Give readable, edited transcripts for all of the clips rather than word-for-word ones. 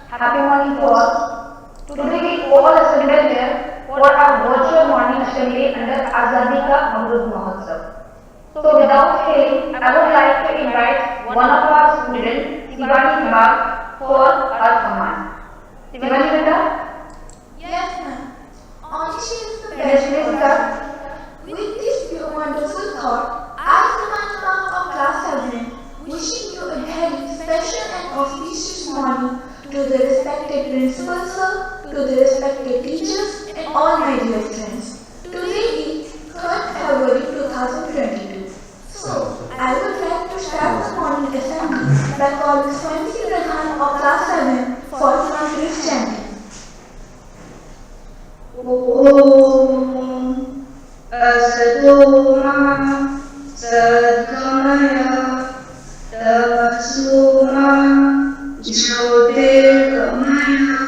Happy morning to all. Today we all assembled here for our virtual morning assembly under Azadi Ka Amrit Mahotsav. So without failing, I would like to invite one of our students, Shivani Bhag, for our command. Shivani beta? Yes, ma'am. Honestly, is the Yes, best. please start. With this wonderful thought, I, Atmanirbhar of class 7, wishing you a very special and auspicious morning to the respected principal sir, to the respected teachers, and all my dear friends. Today is 3rd February 2022. So, I would like to start the morning assembly by calling Swami Pradhan of class 7 for some brief chanting. Om Asadoma Sadgamaya Tamasuma Jyotirgamaya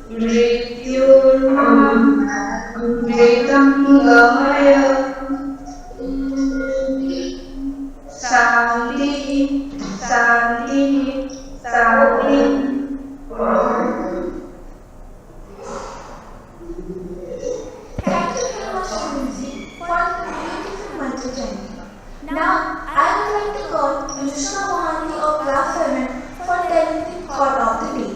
Mrityurma Amritangamaya Santi Santi Santi. Thank you very much, Swami, for the beautiful mantra chanting. Now, I would like to call Mr. Mohani of class 7 for telling the thought of the day.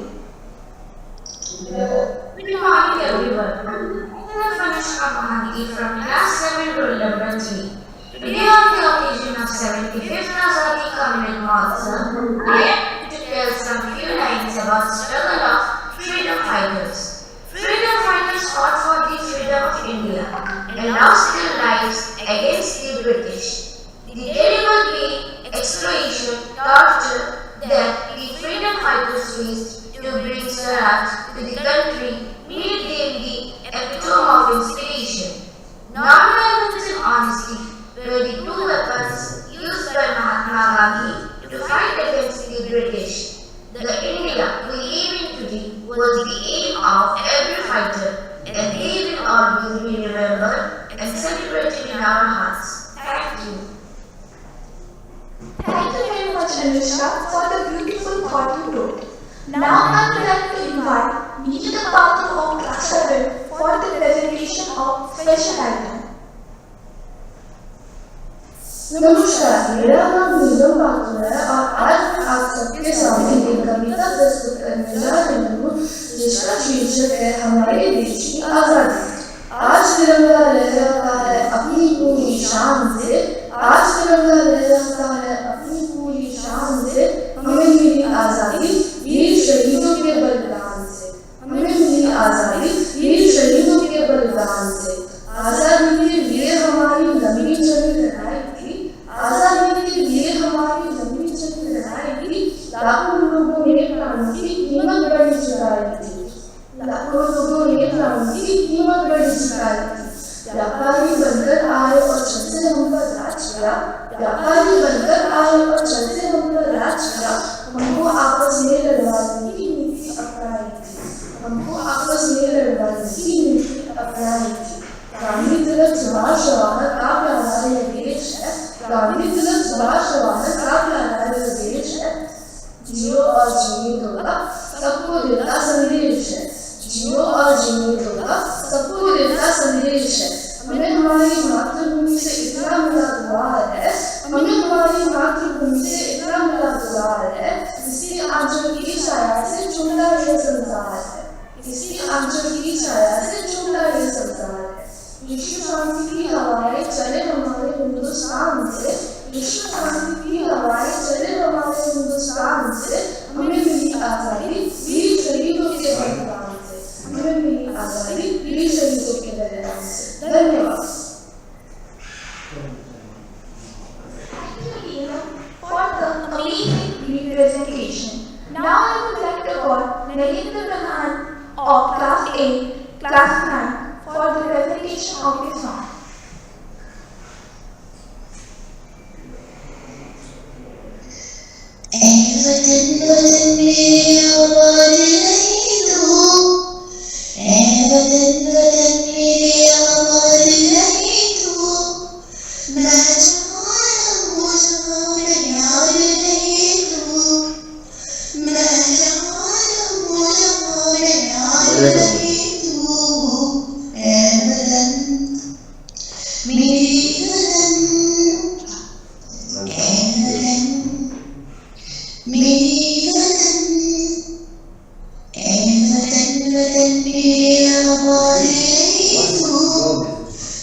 Good morning everyone. I am Anushka Mahani from class 7 roll number 3. Today on the occasion of 75th Azadi Ka Amrit Mahotsav, I am to tell some few lines about the struggle of freedom fighters. Freedom fighters fought for the freedom of India and lost their lives against the British. The terrible pain, exploitation, torture that the freedom fighters faced to bring Swaraj to the country made them the epitome of inspiration. Non-violence and honesty were the two weapons used by Mahatma Gandhi to fight against the British. The India we live in today was the aim of every fighter, and they will always be remembered and celebrated in our hearts. Thank you. Thank you very much, Anushka, for the beautiful thought you told. Now, I would like to invite Nita Patru of class 7 for the presentation of special item. नमस्कार, मेरा नाम नीलम पात्र है और आज मैं आप सबके सामने एक कविता प्रस्तुत करने जा रही हूँ जिसका शीर्षक है हमारे देश की आजादी। आज तिरंगा लहराता है अपनी पूरी शान से, आज तिरंगा लहराता है अपनी पूरी शान से, हमें मिली आजादी वीर शहीदों के बलिदान से, हमें मिली आजादी वीर शहीदों के बलिदान से। आजादी के लिए हमारी जमीन जमीन लड़ाई थी, आजादी के लिए हमारी जमीन जमीन लड़ाई थी, लाखों लोगों ने प्राणों की कीमत बड़ी चुकाई थी, लाखों लोगों ने प्राणों की कीमत बड़ी चुकाई थी। व्यापारी बनकर आए और छल से हम पर राज किया, व्यापारी बनकर आए और छल से हम पर राज किया, हमको आपस में लड़वाने की नीति अपनाई थी, हमको आपस में लड़वाने की नीति अपनाई थी। गांधी तिलक सुभाष जवाहर का प्यारा यह देश है, गांधी तिलक सुभाष जवाहर का प्यारा यह देश है, जियो और जीने दो का सबको देता संदेश है, जियो और जीने दो का सबको देता संदेश है। हमें हमारी मातृभूमि से इतना मिला दुआर है, हमें हमारी मातृभूमि से इतना मिला दुआर है, इसकी आंचल की छाया से चूमता यह संसार है, इसकी आंचल की छाया से चूमता यह संसार है। विश्व शांति की हवाएं चले हमारे हिंदुस्तान से, विश्व शांति की हवाएं चले हमारे हिंदुस्तान से, हमें मिली आजादी वीर शहीदों के बलिदान से, हमें मिली आजादी वीर शहीदों के बलिदान से। धन्यवाद। Thank you, Ina, for the amazing representation. Now, I would like to call Narendra Pradhan of class 8, class 9 for the presentation of the song. वतन वतन मेरे आबाद रहे तू, वतन वतन मेरे आबाद रहे तू, मैं जहाँ रहूँ जहाँ मेरे याद रहे तू, मैं जहाँ रहूँ रहे तू ऐ वतन मेरे वतन ऐ वतन मेरे वतन ऐ वतन वतन मेरे आबाद रहे तू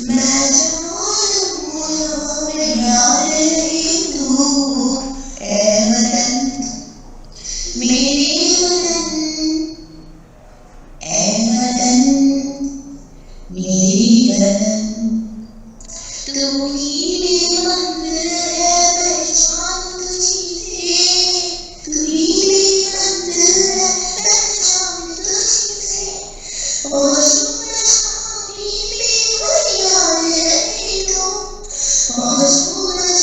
मैं जवान हूँ यहाँ पे याद रहे तू ऐ वतन मेरे वतन ऐ वतन मेरे वतन तू ही मेरे मंदिर है पहचान तुझी से तू ही मेरे मंदिर है पहचान तुझी से और सूरज भी मेरे याद रहे तू और सूरज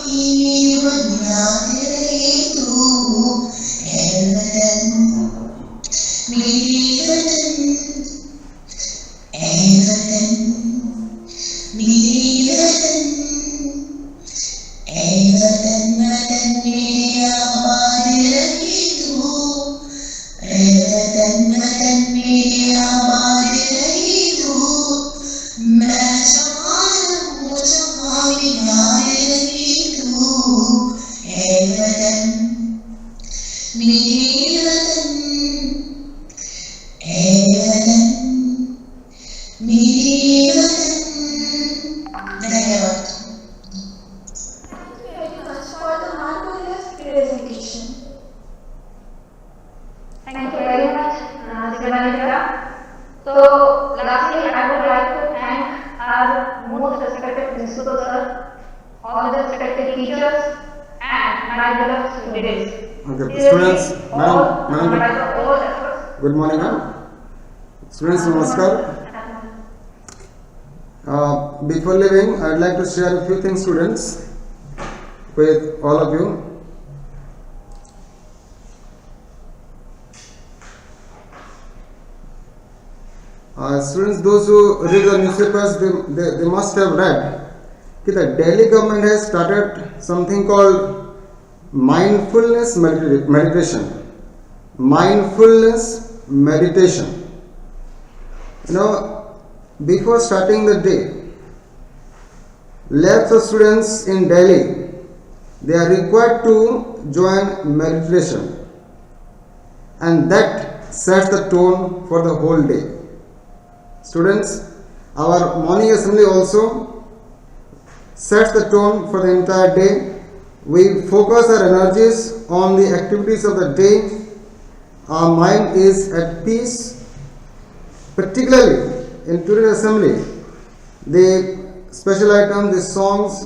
भी मेरे याद रहे तू ऐ वतन मेरे वतन ऐ वतन मेरे वतन ऐ वतन वतन मेरे आबाद रहे तू ऐ वतन वतन मेरे आबाद रहे तू मैं जवान हूँ जहाँ भी याद रहे तू ऐ वतन मेरे वतन ऐ वतन मेरे वतन धन्यवाद Thank you very much for the marvelous presentation. Thank you very much, Sivanita. So, lastly, I would like to thank our most respected principal sir, all the respected teachers, and my beloved students. Okay, students, ma'am, all efforts. good morning, ma'am. Students, namaskar. Before leaving, I'd like to share a few things, students, with all of you. Students, those who read the newspapers, they must have read that the Delhi government has started something called mindfulness meditation. Mindfulness meditation. You know, before starting the day, lakhs of students in Delhi, they are required to join meditation, and that sets the tone for the whole day. Students, our morning assembly also sets the tone for the entire day. We focus our energies on the activities of the day. Our mind is at peace. Particularly in today's assembly, the special items, the songs,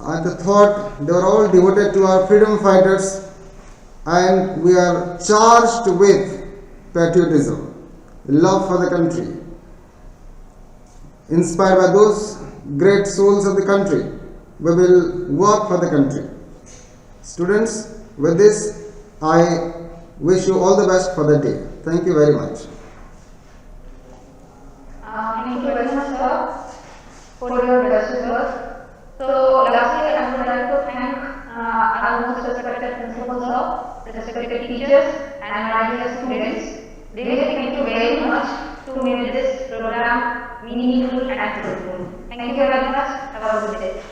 and the thought, they are all devoted to our freedom fighters, and we are charged with patriotism, love for the country, inspired by those great souls of the country. We will work for the country. Students, with this, I wish you all the best for the day. Thank you very much. Thank you very much, sir, for your blessed words. So, lastly, I would like to thank our most respected principal, sir, respected teachers, and my dear students. Really, thank you very much to make this program meaningful and fruitful. Thank you very much. Have a good day.